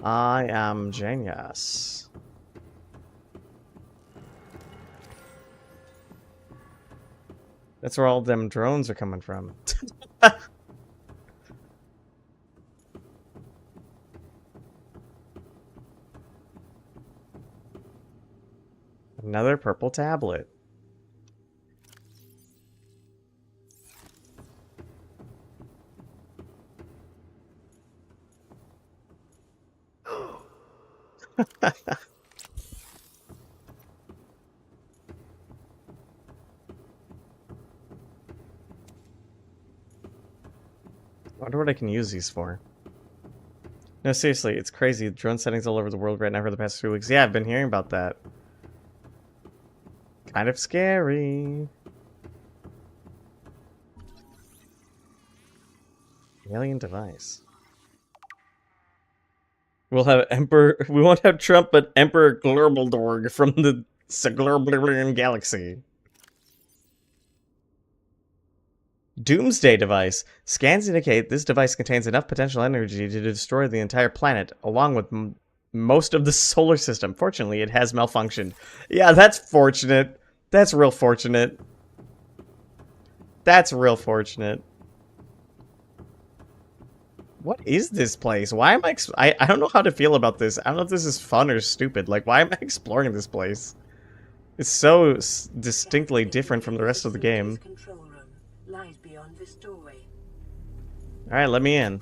I am genius. That's where all them drones are coming from. Another purple tablet. I wonder what I can use these for. No, seriously, it's crazy. Drone settings all over the world right now for the past 3 weeks. Yeah, I've been hearing about that. Kind of scary. Alien device. We'll have Emperor. We won't have Trump, but Emperor Glurbledorg from the Glurblerian galaxy. Doomsday device. Scans indicate this device contains enough potential energy to destroy the entire planet, along with most of the solar system. Fortunately, it has malfunctioned. Yeah, that's fortunate. That's real fortunate. That's real fortunate. What is this place? Why am I don't know how to feel about this. I don't know if this is fun or stupid. Like, why am I exploring this place? It's so distinctly different from the rest of the game. Lies beyond this doorway. Alright, let me in.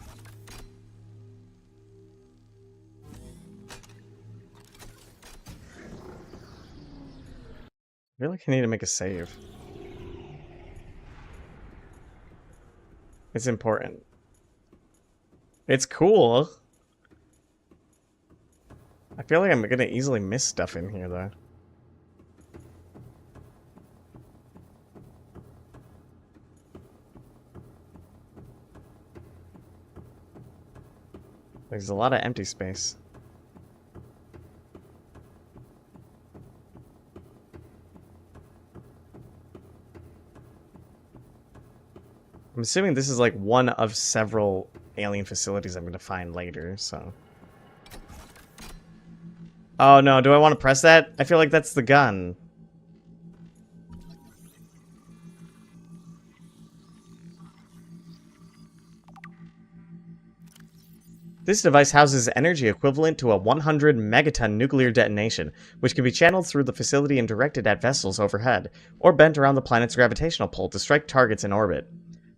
I feel like I need to make a save. It's important. It's cool. I feel like I'm gonna easily miss stuff in here, though. There's a lot of empty space. I'm assuming this is like one of several alien facilities I'm gonna find later, so. Oh no, do I want to press that? I feel like that's the gun. This device houses energy equivalent to a 100 megaton nuclear detonation, which can be channeled through the facility and directed at vessels overhead, or bent around the planet's gravitational pull to strike targets in orbit.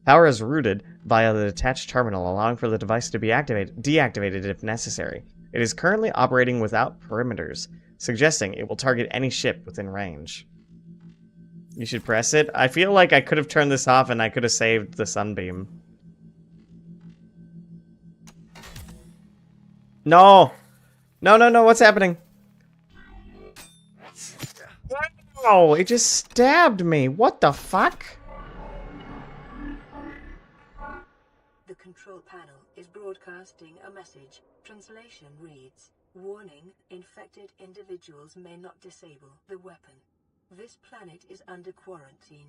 Power is routed via the detached terminal, allowing for the device to be deactivated if necessary. It is currently operating without perimeters, suggesting it will target any ship within range. You should press it. I feel like I could have turned this off and I could have saved the sunbeam. No! No, no, no, what's happening? Oh, it just stabbed me. What the fuck? The control panel is broadcasting a message. Translation reads, "Warning, infected individuals may not disable the weapon. This planet is under quarantine."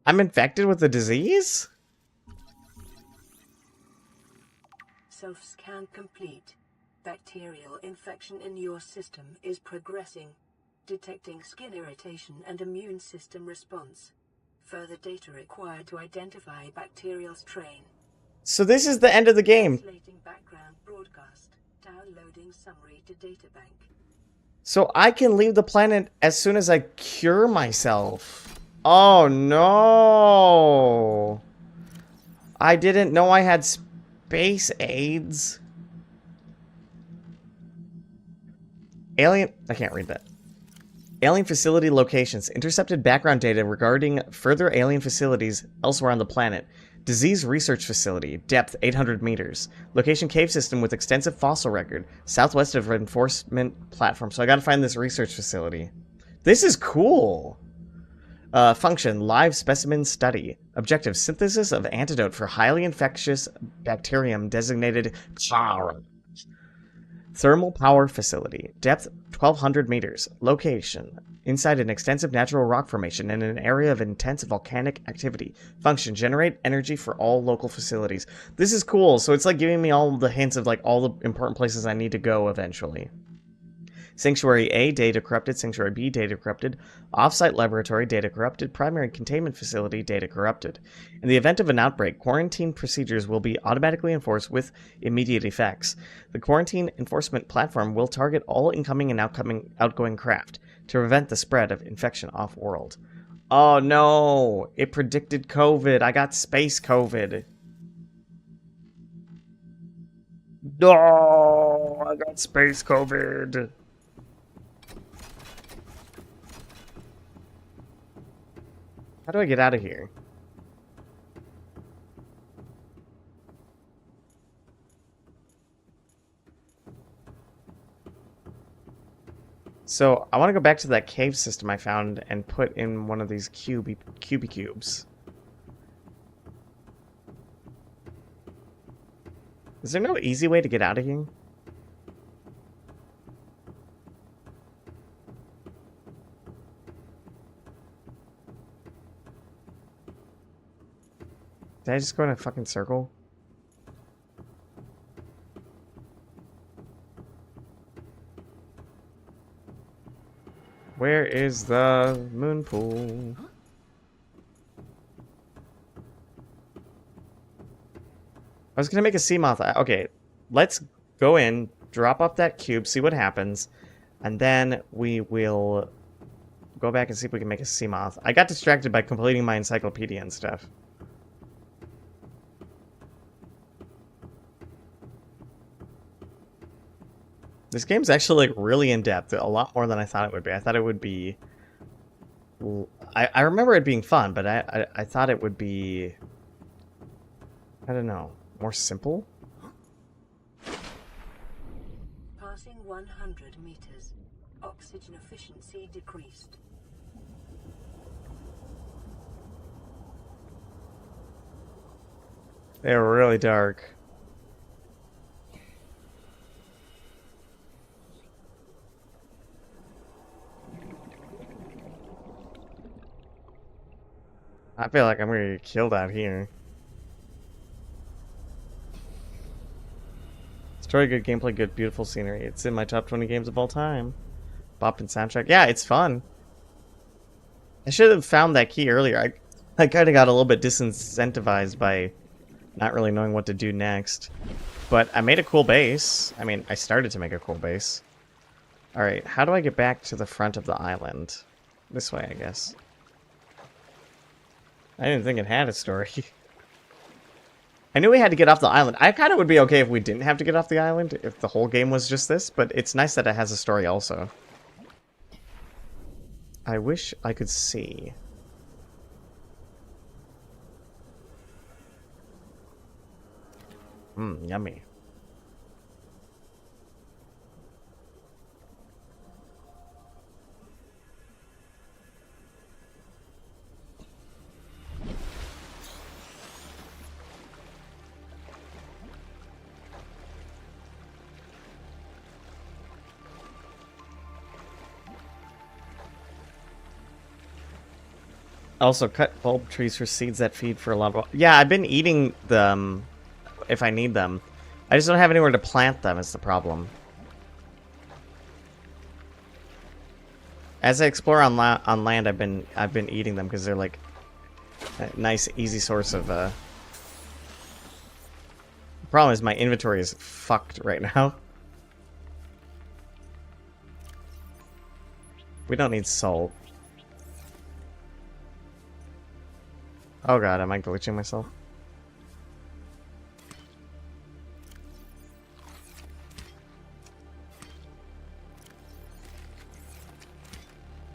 I'm infected with the disease? Self-scan complete. Bacterial infection in your system is progressing. Detecting skin irritation and immune system response. Further data required to identify bacterial strain. So this is the end of the game. Translating background broadcast. Downloading summary to databank. So I can leave the planet as soon as I cure myself. Oh no. I didn't know I had space AIDS. Alien... I can't read that. Alien facility locations. Intercepted background data regarding further alien facilities elsewhere on the planet. Disease research facility. Depth 800 meters. Location cave system with extensive fossil record. Southwest of reinforcement platform. So I gotta find this research facility. This is cool. Function. Live specimen study. Objective. Synthesis of antidote for highly infectious bacterium designated Thermal power facility. Depth 1200 meters. Location. inside an extensive natural rock formation in an area of intense volcanic activity. Function: generate energy for all local facilities. This is cool. So it's like giving me all the hints of like all the important places I need to go eventually. Sanctuary A, data corrupted. Sanctuary B, data corrupted. Offsite laboratory, data corrupted. Primary containment facility, data corrupted. In the event of an outbreak, quarantine procedures will be automatically enforced with immediate effects. The quarantine enforcement platform will target all incoming and outgoing craft to prevent the spread of infection off-world. Oh no! It predicted COVID. I got space COVID. No! I got space COVID. How do I get out of here? So, I want to go back to that cave system I found and put in one of these cubes. Is there no easy way to get out of here? Did I just go in a fucking circle? Where is the moon pool? I was gonna make a sea moth. Okay, let's go in, drop off that cube, see what happens, and then we will go back and see if we can make a sea moth. I got distracted by completing my encyclopedia and stuff. This game's actually like really in depth, a lot more than I thought it would be. I thought it would be. I remember it being fun, but I thought it would be. I don't know, more simple. Passing 100 meters. Oxygen efficiency decreased. They were really dark. I feel like I'm gonna get killed out here. Story, good gameplay, good, beautiful scenery. It's in my top 20 games of all time. Boppin' soundtrack. Yeah, it's fun. I should have found that key earlier. I kind of got a little bit disincentivized by not really knowing what to do next. But I made a cool base. I mean, I started to make a cool base. Alright, how do I get back to the front of the island? This way, I guess. I didn't think it had a story. I knew we had to get off the island. I kind of would be okay if we didn't have to get off the island, if the whole game was just this, but it's nice that it has a story also. I wish I could see. Yummy. Also, cut bulb trees for seeds that feed for a lot of... Yeah, I've been eating them if I need them. I just don't have anywhere to plant them is the problem. As I explore on land, I've been eating them because they're like a nice, easy source of... The problem is my inventory is fucked right now. We don't need salt. Oh god, am I glitching myself?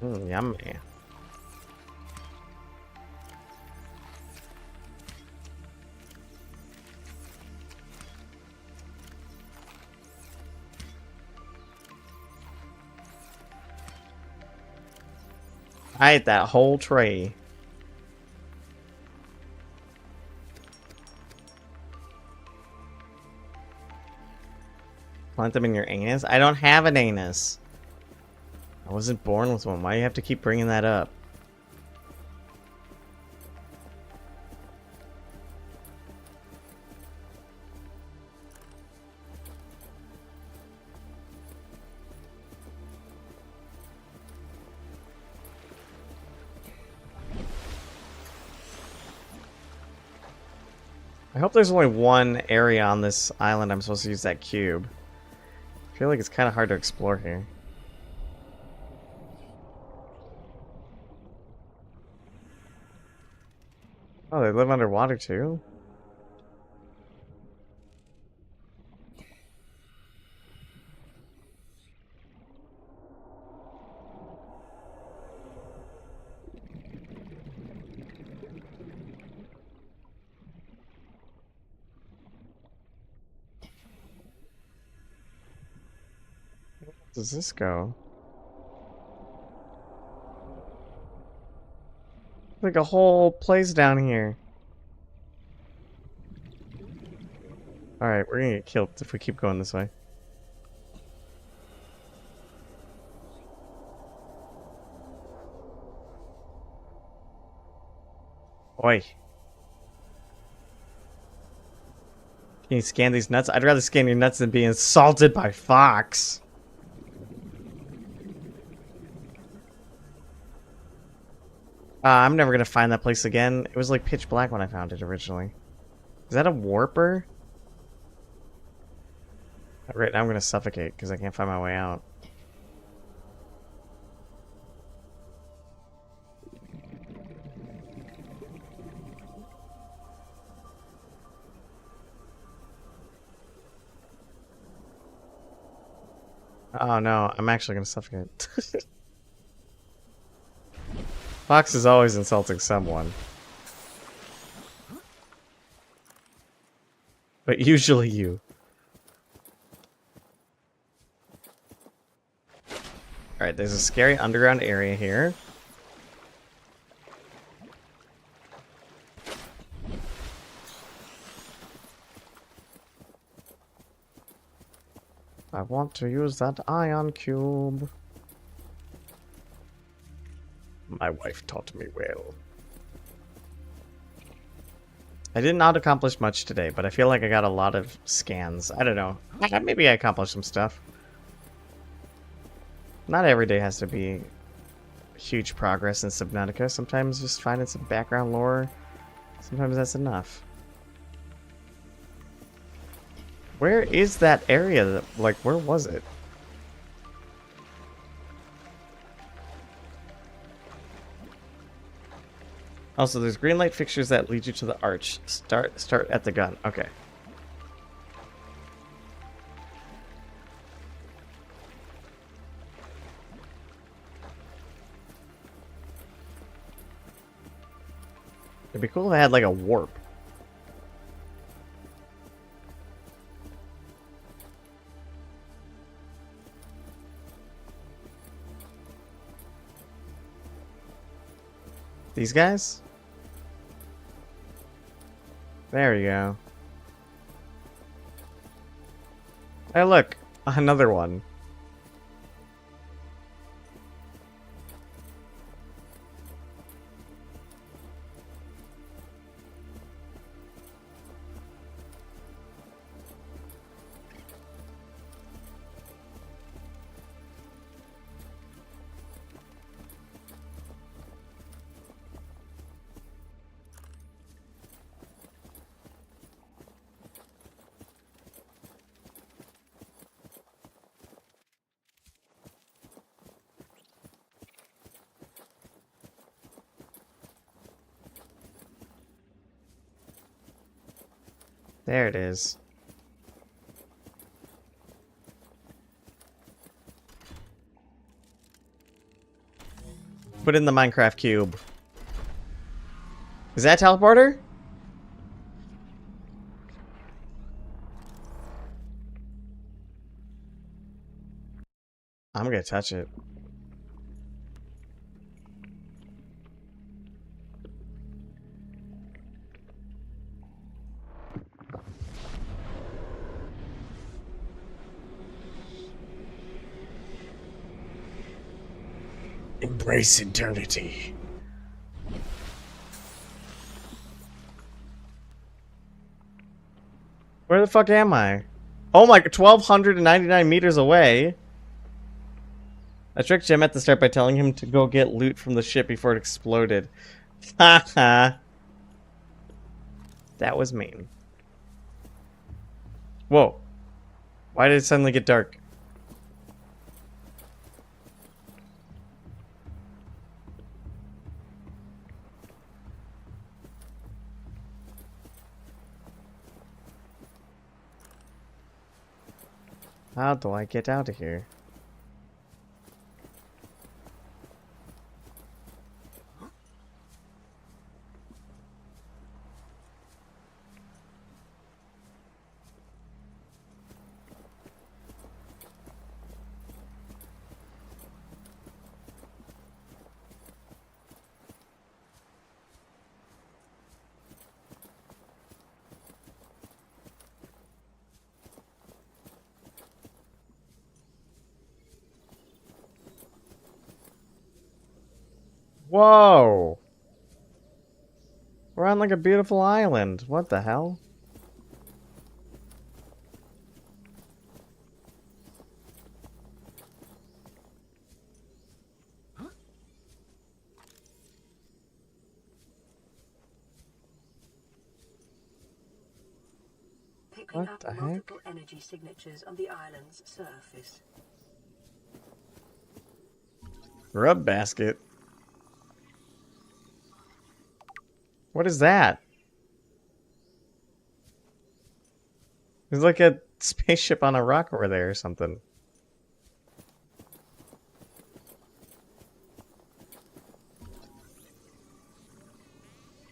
Yummy. I ate that whole tray. Plant them in your anus? I don't have an anus. I wasn't born with one. Why do you have to keep bringing that up? I hope there's only one area on this island I'm supposed to use that cube. I feel like it's kind of hard to explore here. Oh, they live underwater too? Where does this go? Like a whole place down here. Alright, we're gonna get killed if we keep going this way. Oi. Can you scan these nuts? I'd rather scan your nuts than be insulted by Fox. I'm never gonna find that place again. It was like pitch black when I found it originally. Is that a warper? Right now I'm gonna suffocate because I can't find my way out. Oh no, I'm actually gonna suffocate. Fox is always insulting someone. But usually you. Alright, there's a scary underground area here. I want to use that ion cube. My wife taught me well. I did not accomplish much today, but I feel like I got a lot of scans. I don't know. Maybe I accomplished some stuff. Not every day has to be huge progress in Subnautica. Sometimes just finding some background lore, sometimes that's enough. Where is that area? Like, where was it? Also, there's green light fixtures that lead you to the arch. Start at the gun. Okay. It'd be cool if I had like a warp. These guys? There you go. Hey, look, another one. There it is. Put in the Minecraft cube. Is that a teleporter? I'm gonna touch it. Embrace eternity. Where the fuck am I? Oh my, 1,299 meters away. I tricked Jim at the start by telling him to go get loot from the ship before it exploded. Haha. That was mean. Whoa. Why did it suddenly get dark? How do I get out of here? Whoa! We're on like a beautiful island. What the hell? Picking What up the heck? multiple energy signatures on the island's surface. Grub basket. What is that? There's like a spaceship on a rock over there or something.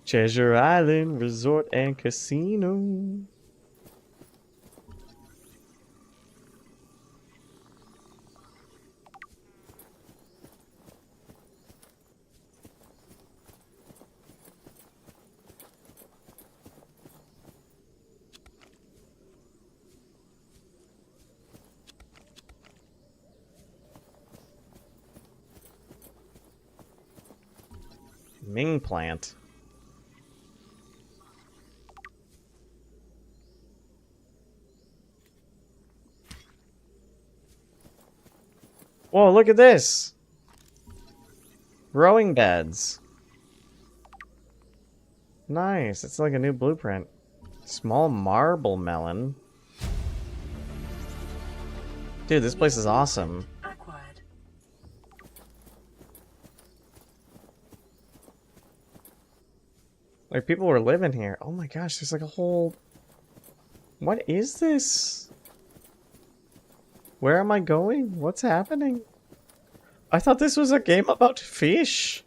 Treasure Island Resort and Casino. Ming plant. Whoa, look at this! Growing beds. Nice, it's like a new blueprint. Small marble melon. Dude, this place is awesome. Acquired. Like, people were living here. Oh my gosh, there's like a whole... What is this? Where am I going? What's happening? I thought this was a game about fish.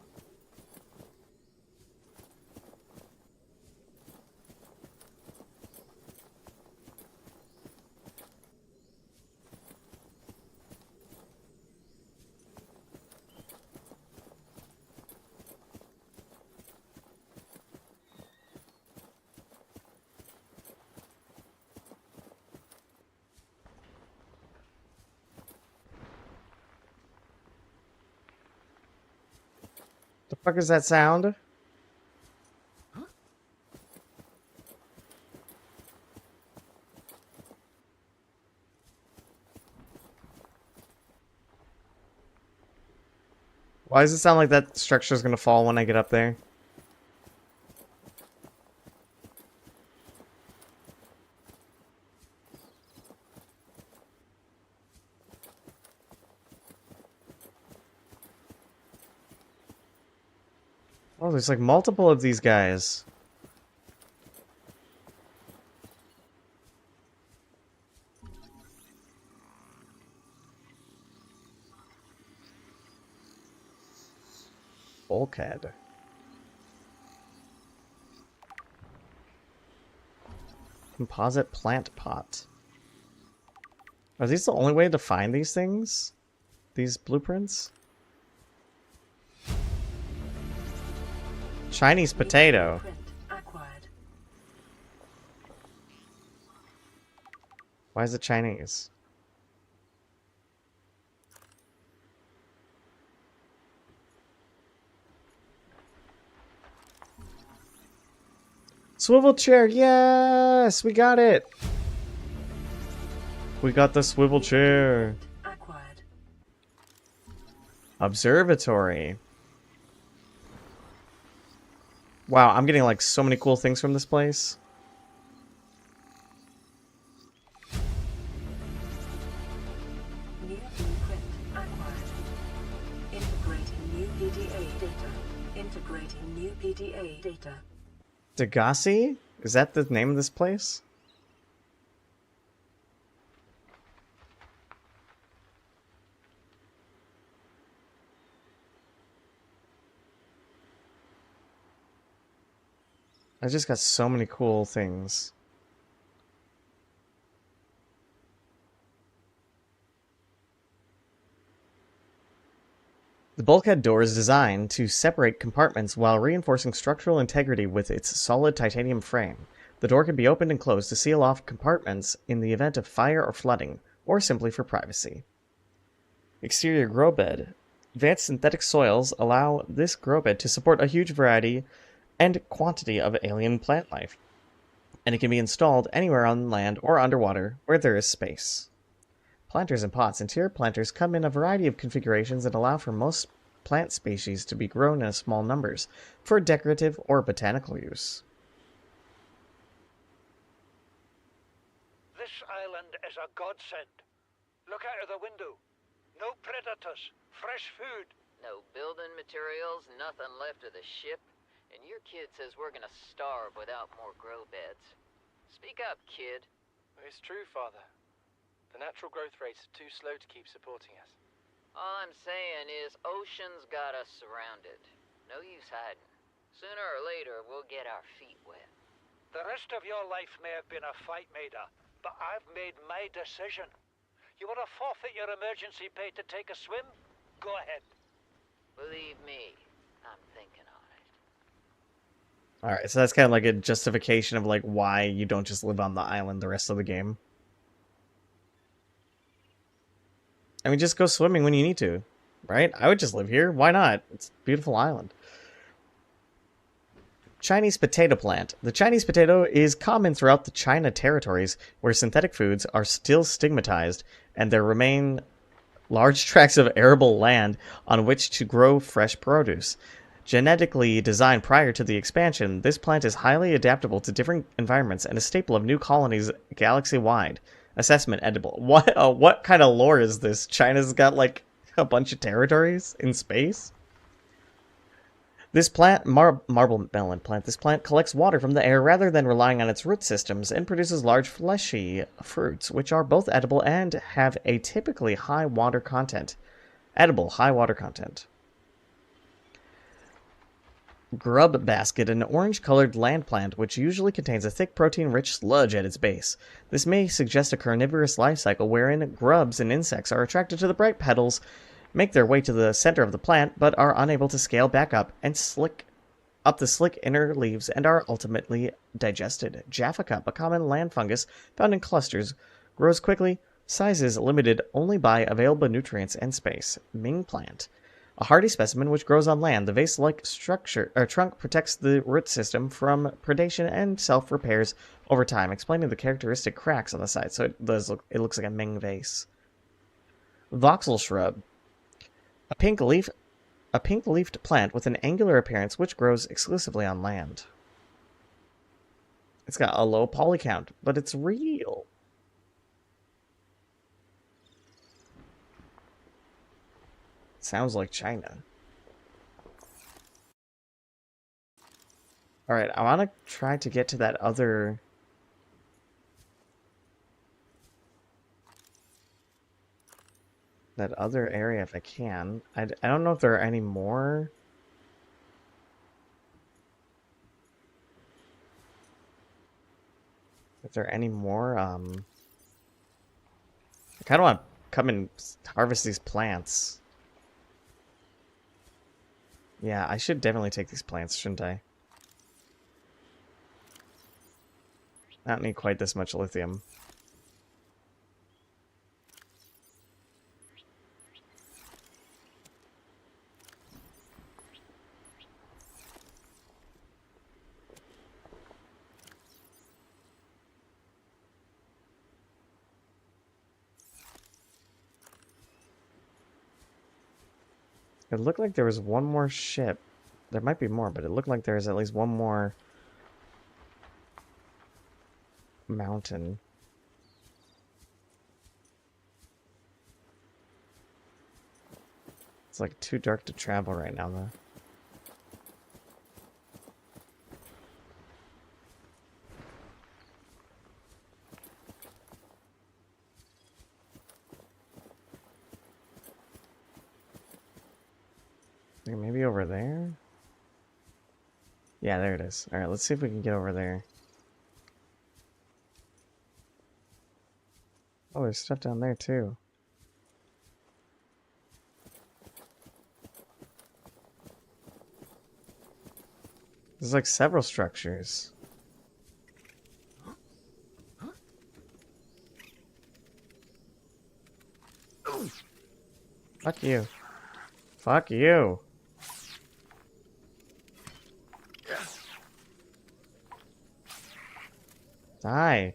The fuck is that sound? Why does it sound like that structure is gonna fall when I get up there? Oh, there's like multiple of these guys. Bulkhead. Composite plant pot. Are these the only way to find these things? These blueprints? Chinese potato. Blueprint acquired. Why is it Chinese? Swivel chair, yes! We got it! We got the swivel chair. Acquired. Observatory. Wow, I'm getting like so many cool things from this place. New blueprint acquired. Integrating new PDA data. Integrating new PDA data. Degassi? Is that the name of this place? I just got so many cool things. The bulkhead door is designed to separate compartments while reinforcing structural integrity with its solid titanium frame. The door can be opened and closed to seal off compartments in the event of fire or flooding, or simply for privacy. Exterior grow bed. Advanced synthetic soils allow this grow bed to support a huge variety and quantity of alien plant life, and it can be installed anywhere on land or underwater where there is space. Planters and pots. Interior planters come in a variety of configurations and allow for most plant species to be grown in small numbers for decorative or botanical use. This island is a godsend. Look out of the window. No predators, fresh food. No building materials, nothing left of the ship, and your kid says we're gonna starve without more grow beds. Speak up, kid. It's true, Father. The natural growth rates are too slow to keep supporting us. All I'm saying is ocean's got us surrounded. No use hiding. Sooner or later, we'll get our feet wet. The rest of your life may have been a fight, Maida, but I've made my decision. You want to forfeit your emergency pay to take a swim? Go ahead. Believe me, I'm thinking on it. Alright, so that's kind of like a justification of like why you don't just live on the island the rest of the game. I mean, just go swimming when you need to, right? I would just live here. Why not? It's a beautiful island. Chinese potato plant. The Chinese potato is common throughout the China territories where synthetic foods are still stigmatized and there remain large tracts of arable land on which to grow fresh produce. Genetically designed prior to the expansion, this plant is highly adaptable to different environments and a staple of new colonies galaxy-wide. Assessment edible. What kind of lore is this? China's got like a bunch of territories in space? This plant, marble melon plant, this plant collects water from the air rather than relying on its root systems and produces large fleshy fruits, which are both edible and have a typically high water content. Edible, high water content. Grub basket, an orange-colored land plant which usually contains a thick protein-rich sludge at its base. This may suggest a carnivorous life cycle wherein grubs and insects are attracted to the bright petals, make their way to the center of the plant, but are unable to scale back up and slick up the slick inner leaves and are ultimately digested. Jaffa cup, a common land fungus found in clusters, grows quickly, size is limited only by available nutrients and space. Ming plant. A hardy specimen which grows on land. The vase-like structure or trunk protects the root system from predation and self-repairs over time, explaining the characteristic cracks on the side. So it looks like a Ming vase. Voxel shrub. A pink-leafed plant with an angular appearance which grows exclusively on land. It's got a low poly count, but it's real. Sounds like China. Alright, I want to try to get to that other... area if I can. I don't know if there are any more. If there are any more, I kind of want to come and harvest these plants. Yeah, I should definitely take these plants, shouldn't I? I don't need quite this much lithium. It looked like there was one more ship. There might be more, but it looked like there was at least one more mountain. It's like too dark to travel right now, though. Maybe over there? Yeah, there it is. Alright, let's see if we can get over there. Oh, there's stuff down there, too. There's like several structures. Fuck you. Fuck you. Die.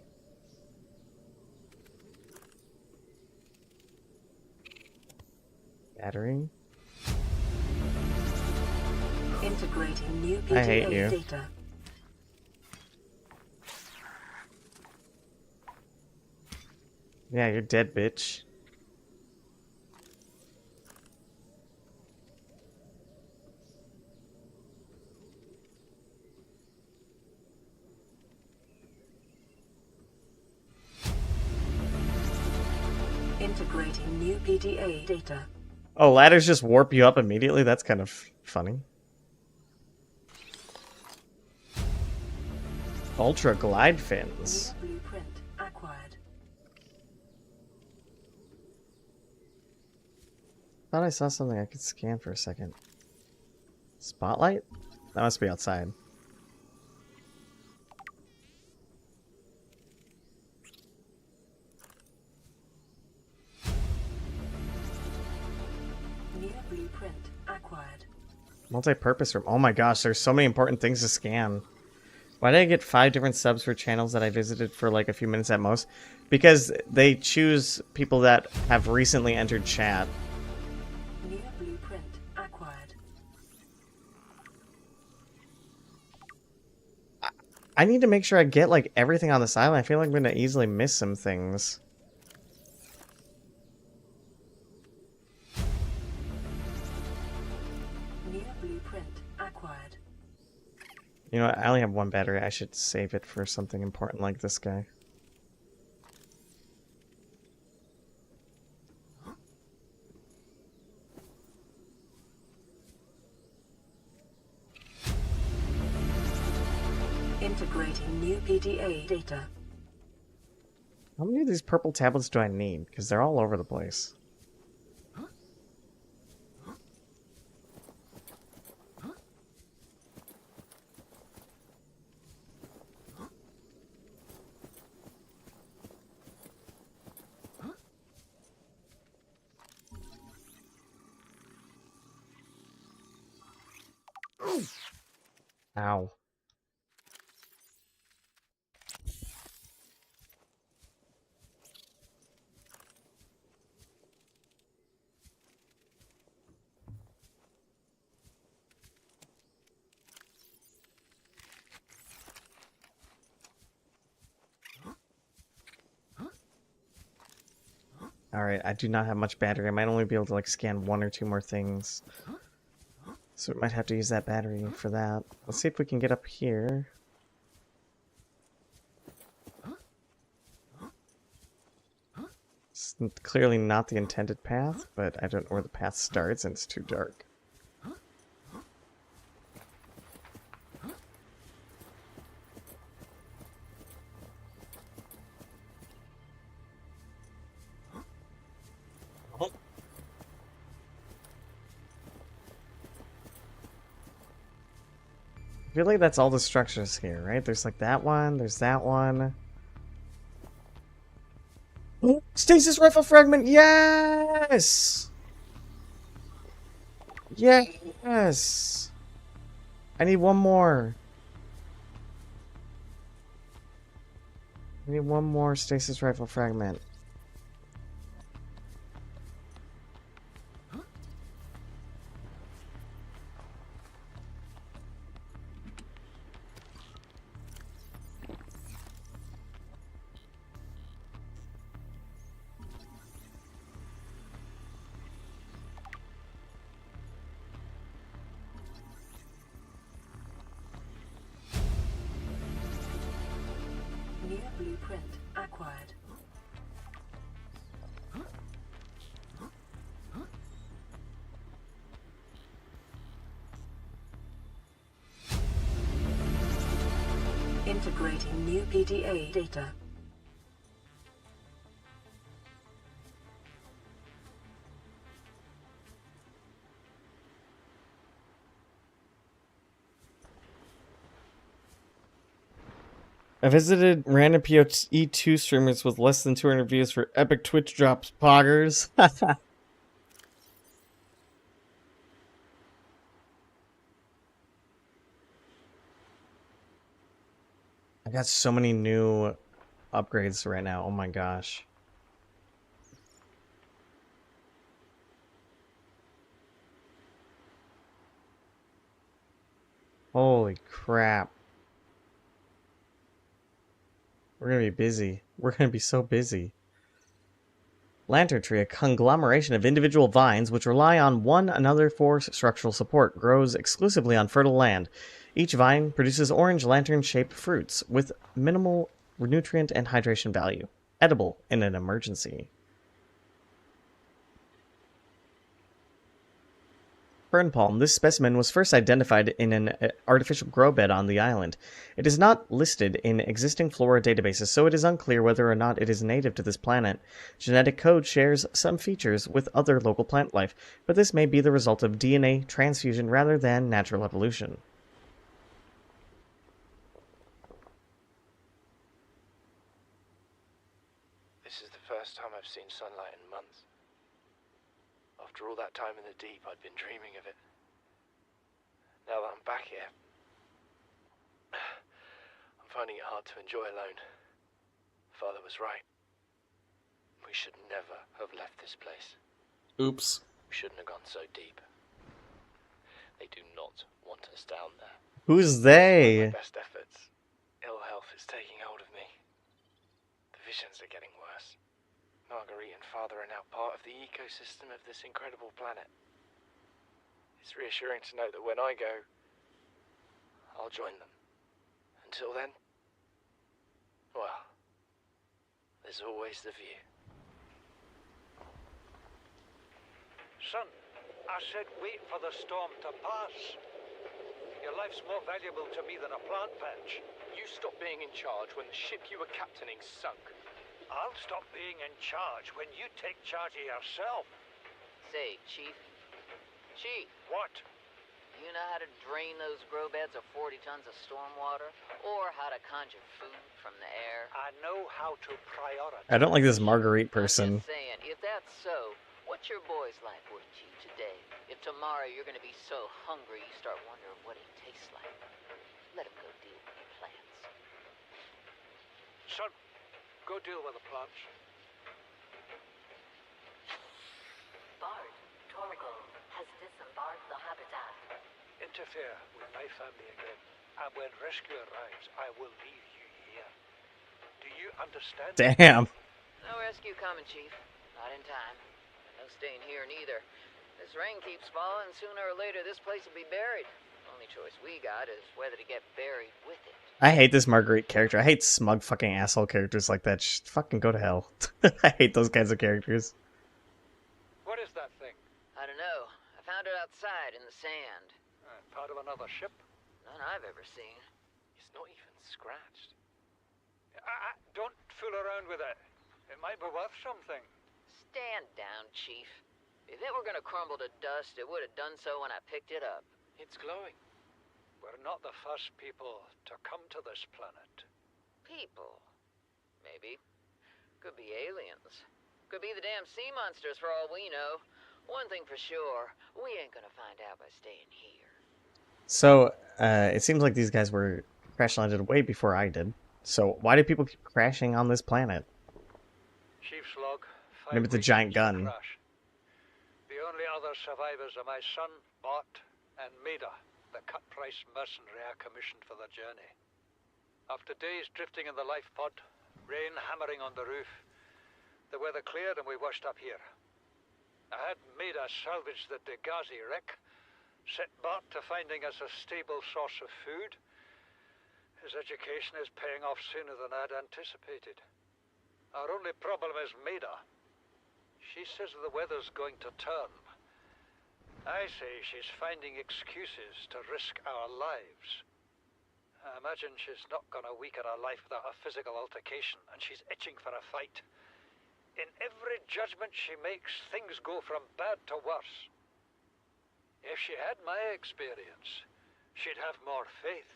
Battery. Integrating new I hate you. PDA data. Yeah, you're dead, bitch. Integrating new PDA data. Oh, ladders just warp you up immediately? That's kind of funny. Ultra glide fins. New blueprint acquired. Thought I saw something I could scan for a second. Spotlight? That must be outside. New blueprint acquired. Multi-purpose room. Oh my gosh, there's so many important things to scan. Why did I get 5 different subs for channels that I visited for like a few minutes at most? Because they choose people that have recently entered chat. New blueprint acquired. I need to make sure I get like everything on this island. I feel like I'm going to easily miss some things. New blueprint acquired. You know what? I only have 1 battery. I should save it for something important like this guy. Integrating new PDA data. How many of these purple tablets do I need? Because they're all over the place. Ow. Alright, I do not have much battery. I might only be able to like scan 1 or 2 more things. So we might have to use that battery for that. Let's see if we can get up here. It's clearly not the intended path, but I don't know where the path starts and it's too dark. I feel like that's all the structures here, right? There's like that one, there's that one. Oh, stasis rifle fragment, yes! Yes! I need 1 more. I need 1 more stasis rifle fragment. Blueprint acquired. Integrating new PDA data. I visited random PoE2 streamers with less than 200 views for epic Twitch drops, poggers. I got so many new upgrades right now. Oh my gosh. Holy crap. We're gonna be busy. We're gonna be so busy. Lantern tree, a conglomeration of individual vines which rely on one another for structural support, grows exclusively on fertile land. Each vine produces orange lantern-shaped fruits with minimal nutrient and hydration value, edible in an emergency. Fern palm. This specimen was first identified in an artificial grow bed on the island. It is not listed in existing flora databases, so it is unclear whether or not it is native to this planet. Genetic code shares some features with other local plant life, but this may be the result of DNA transfusion rather than natural evolution. This is the first time I've seen sunlight in months. After all that time in the deep, I'd been dreaming of it. Now that I'm back here, I'm finding it hard to enjoy alone. Father was right. We should never have left this place. Oops. We shouldn't have gone so deep. They do not want us down there. Who's they? My best efforts. Ill health is taking hold of me. The visions are getting worse. Marguerite and Father are now part of the ecosystem of this incredible planet. It's reassuring to know that when I go, I'll join them. Until then, well, there's always the view. Son, I said wait for the storm to pass. Your life's more valuable to me than a plant patch. You stopped being in charge when the ship you were captaining sunk. I'll stop being in charge when you take charge of yourself. Say, Chief. Chief, What? you know how to drain those grow beds of 40 tons of stormwater? Or how to conjure food from the air? I know how to prioritize. I don't like this Marguerite I'm person. just saying, if that's so, what's your boy's life worth to you today? If tomorrow you're gonna be so hungry you start wondering what he tastes like, let him go deal with the plants. Son, go deal with the plants. Bard, Torgal has disembarked the habitat. Interfere with my family again, and when rescue arrives, I will leave you here. Do you understand? Damn. No rescue coming, Chief. Not in time. No staying here neither. This rain keeps falling, sooner or later this place will be buried. Only choice we got is whether to get buried with it. I hate this Marguerite character. I hate smug fucking asshole characters like that. Just fucking go to hell. I hate those kinds of characters. What is that thing? I don't know. I found it outside in the sand. Part of another ship? None I've ever seen. It's not even scratched. Don't fool around with it. It might be worth something. Stand down, Chief. If it were gonna crumble to dust, it would have done so when I picked it up. It's glowing. We're not the first people to come to this planet. People. Maybe. Could be aliens. Could be the damn sea monsters for all we know. One thing for sure, we ain't gonna find out by staying here. So, it seems like these guys were crash landed way before I did. So, why do people keep crashing on this planet? Chief's log. Maybe it's a giant gun. Crash. The only other survivors are my son, Bart, and Maida, the cut-price mercenary I commissioned for the journey. After days drifting in the life pod, rain hammering on the roof, the weather cleared and we washed up here. I had Maida salvage the Degazi wreck, set Bart to finding us a stable source of food, His education is paying off sooner than I'd anticipated. Our only problem is Maida. She says the weather's going to turn. I say she's finding excuses to risk our lives. I imagine she's not gonna weaken her life without a physical altercation, and she's itching for a fight. In every judgment she makes, things go from bad to worse. If she had my experience, she'd have more faith.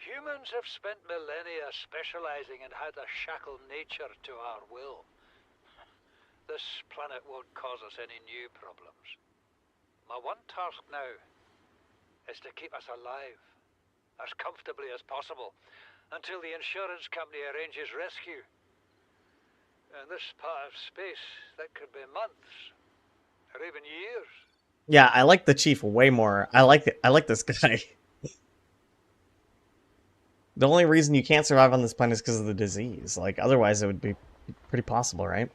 Humans have spent millennia specializing in how to shackle nature to our will. This planet won't cause us any new problems. My one task now is to keep us alive, as comfortably as possible, until the insurance company arranges rescue. In this part of space, that could be months, or even years. Yeah, I like the chief way more. I like this guy. The only reason you can't survive on this planet is because of the disease. Like, otherwise it would be pretty possible, right?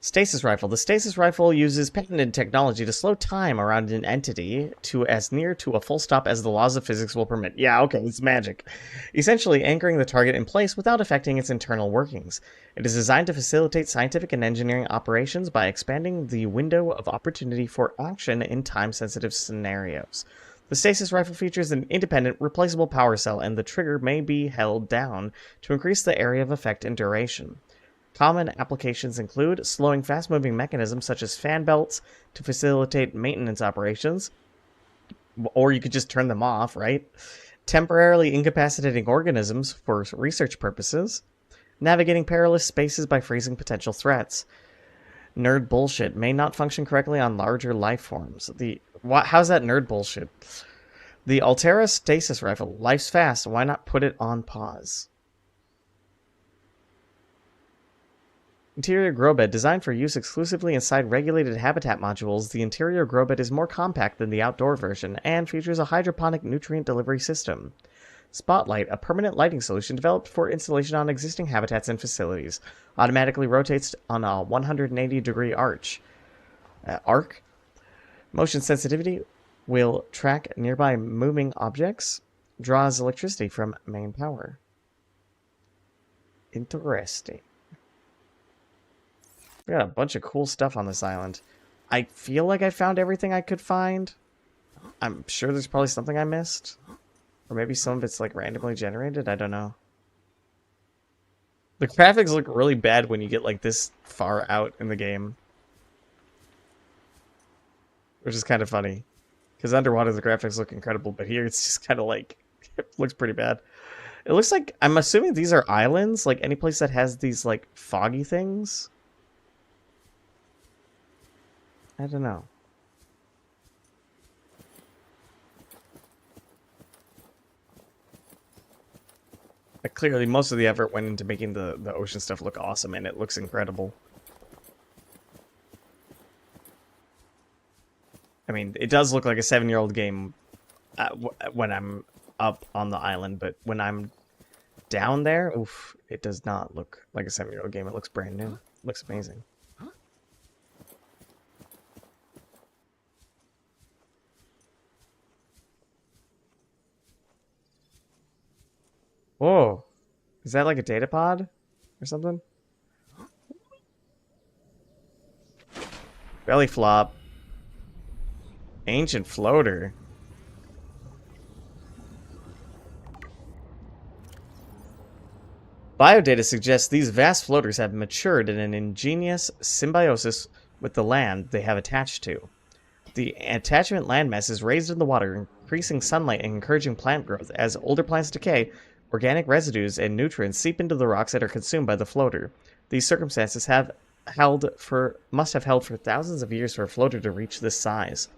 Stasis rifle. The stasis rifle uses patented technology to slow time around an entity to as near to a full stop as the laws of physics will permit. Yeah, okay, it's magic. Essentially anchoring the target in place without affecting its internal workings. It is designed to facilitate scientific and engineering operations by expanding the window of opportunity for action in time-sensitive scenarios. The stasis rifle features an independent, replaceable power cell, and the trigger may be held down to increase the area of effect and duration. Common applications include slowing fast-moving mechanisms such as fan belts to facilitate maintenance operations, or you could just turn them off, right? Temporarily incapacitating organisms for research purposes, navigating perilous spaces by freezing potential threats. Nerd bullshit may not function correctly on larger life forms. How's that nerd bullshit? The Altera stasis rifle. Life's fast. Why not put it on pause? Interior grow bed. Designed for use exclusively inside regulated habitat modules, the interior grow bed is more compact than the outdoor version and features a hydroponic nutrient delivery system. Spotlight, a permanent lighting solution developed for installation on existing habitats and facilities. Automatically rotates on a 180-degree arc. Motion sensitivity will track nearby moving objects. Draws electricity from main power. Interesting. We got a bunch of cool stuff on this island. I feel like I found everything I could find. I'm sure there's probably something I missed. Or maybe some of it's like randomly generated. I don't know. The graphics look really bad when you get like this far out in the game. Which is kind of funny. Because underwater the graphics look incredible, but here it's just kind of like, it looks pretty bad. It looks like, I'm assuming these are islands, like any place that has these like foggy things. I don't know. Like, clearly most of the effort went into making the ocean stuff look awesome, and it looks incredible. I mean, it does look like a 7-year-old game when I'm up on the island, but when I'm down there, oof, it does not look like a 7-year-old game. It looks brand new. It looks amazing. Whoa. Is that like a data pod or something? Belly flop. Ancient floater. Biodata suggests these vast floaters have matured in an ingenious symbiosis with the land they have attached to. The attachment landmass is raised in the water, increasing sunlight and encouraging plant growth. As older plants decay, organic residues and nutrients seep into the rocks that are consumed by the floater. These circumstances must have held for thousands of years for a floater to reach this size.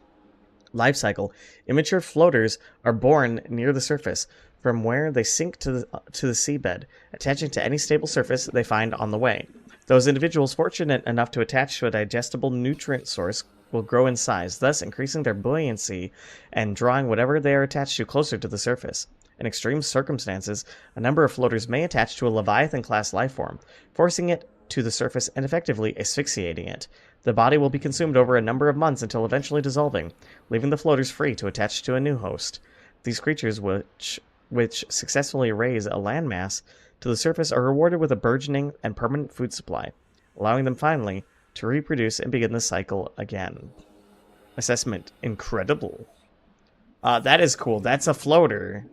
Life cycle. Immature floaters are born near the surface, from where they sink to the seabed, attaching to any stable surface they find on the way. Those individuals fortunate enough to attach to a digestible nutrient source will grow in size, thus increasing their buoyancy and drawing whatever they are attached to closer to the surface. In extreme circumstances, a number of floaters may attach to a Leviathan-class lifeform, forcing it to the surface and effectively asphyxiating it. The body will be consumed over a number of months until eventually dissolving, leaving the floaters free to attach to a new host. These creatures, which which successfully raise a landmass to the surface are rewarded with a burgeoning and permanent food supply, allowing them finally to reproduce and begin the cycle again. Assessment: incredible. That is cool. That's a floater.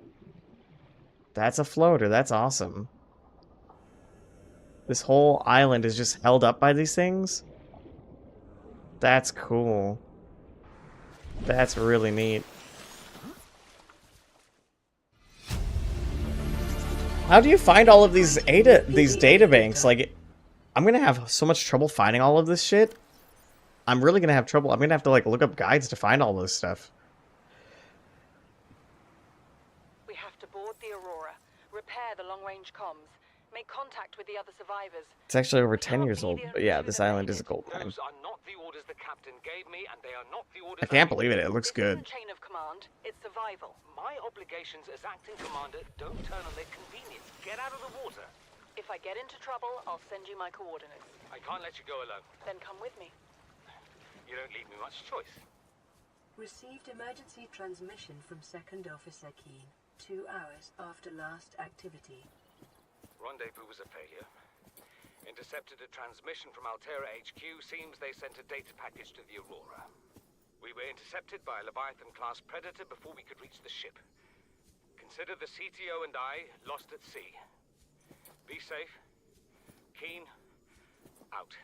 That's a floater. That's awesome. This whole island is just held up by these things. That's cool. That's really neat. How do you find all of these data banks? Like, I'm gonna have so much trouble finding all of this shit. I'm really gonna have trouble. I'm gonna have to like look up guides to find all this stuff. We have to board the Aurora, repair the long-range comms, make contact with the other survivors. It's actually over 10 years old, but yeah, this island is a gold mine. Those are not the orders the captain gave me, and they are not the orders I can't believe it. It looks This good. isn't chain of command, it's survival. My obligations as acting commander don't turn on their convenience. Get out of the water. If I get into trouble, I'll send you my coordinates. I can't let you go alone. Then come with me. You don't leave me much choice. Received emergency transmission from Second Officer Keen, 2 hours after last activity. Rendezvous was a failure. Intercepted a transmission from Altera HQ. Seems they sent a data package to the Aurora. We were intercepted by a Leviathan-class predator before we could reach the ship. Consider the CTO and I lost at sea. Be safe. Keen. Out.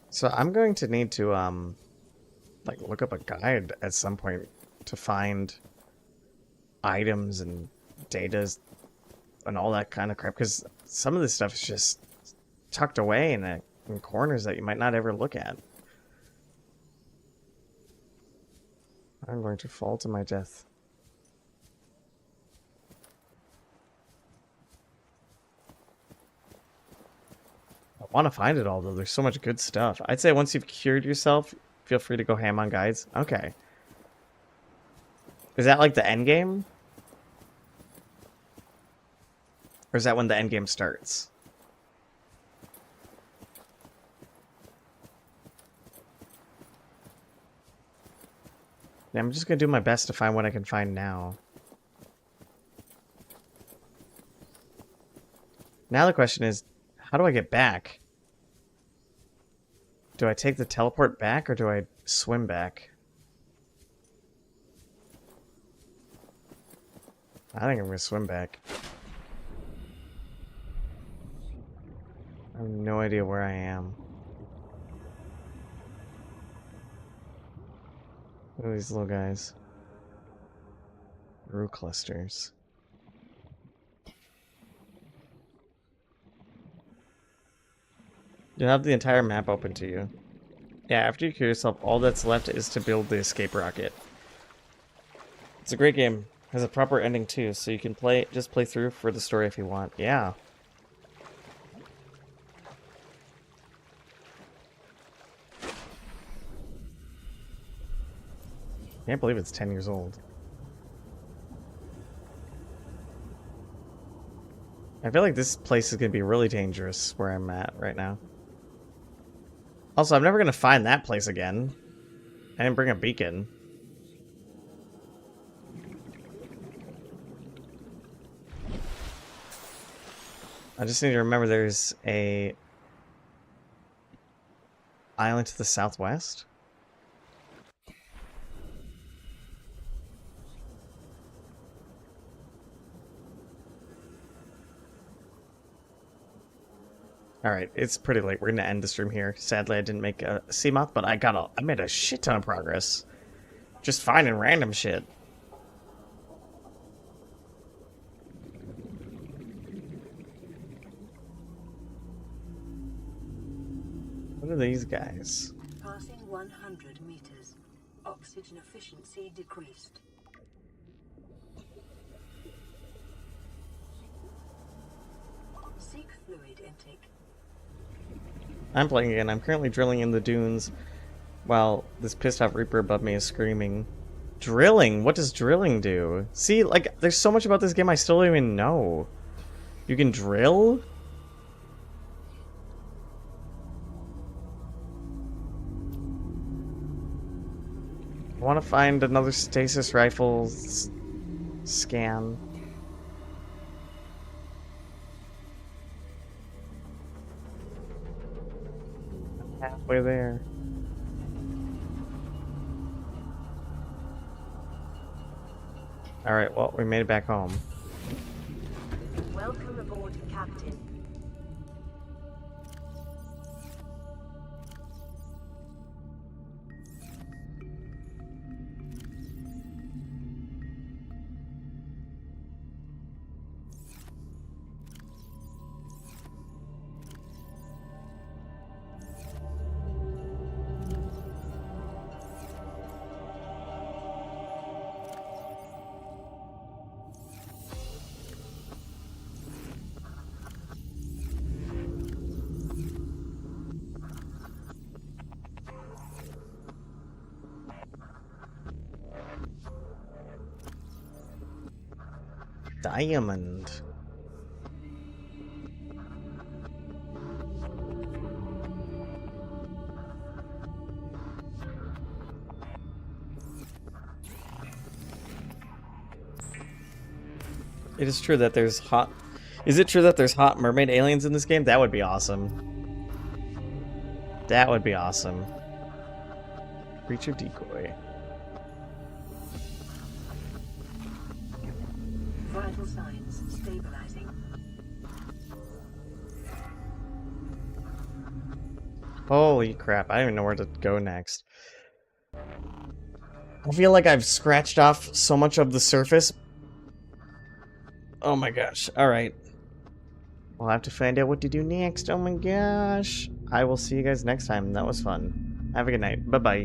So I'm going to need to like look up a guide at some point to find items and data and all that kind of crap, because some of this stuff is just tucked away in corners that you might not ever look at. I'm going to fall to my death. I want to find it all, though. There's so much good stuff. I'd say once you've cured yourself, feel free to go ham on guides. Okay. Is that like the end game? Or is that when the end game starts? Yeah, I'm just going to do my best to find what I can find now. Now the question is, how do I get back? Do I take the teleport back or do I swim back? I think I'm going to swim back. I have no idea where I am. What are these little guys? Root clusters. You have the entire map open to you. Yeah, after you cure yourself, all that's left is to build the escape rocket. It's a great game. Has a proper ending too, so you can just play through for the story if you want. Yeah. Can't believe it's 10 years old. I feel like this place is going to be really dangerous where I'm at right now. Also, I'm never going to find that place again. I didn't bring a beacon. I just need to remember there's a island to the southwest. Alright, it's pretty late. We're gonna end the stream here. Sadly, I didn't make a Seamoth, but I made a shit ton of progress. Just finding random shit. What are these guys? Passing 100 meters. Oxygen efficiency decreased. Seek fluid intake. I'm playing again. I'm currently drilling in the dunes while this pissed off Reaper above me is screaming. Drilling? What does drilling do? See, like, there's so much about this game I still don't even know. You can drill? I want to find another stasis rifle scan. I'm halfway there. Alright, well, we made it back home. Welcome aboard, Captain. Diamond. It is true that there's hot... Is it true that there's hot mermaid aliens in this game? That would be awesome. That would be awesome. Creature decoy. Vital signs stabilizing. Holy crap, I don't even know where to go next. I feel like I've scratched off so much of the surface. Oh my gosh, alright. We'll have to find out what to do next. Oh my gosh. I will see you guys next time. That was fun. Have a good night. Bye-bye.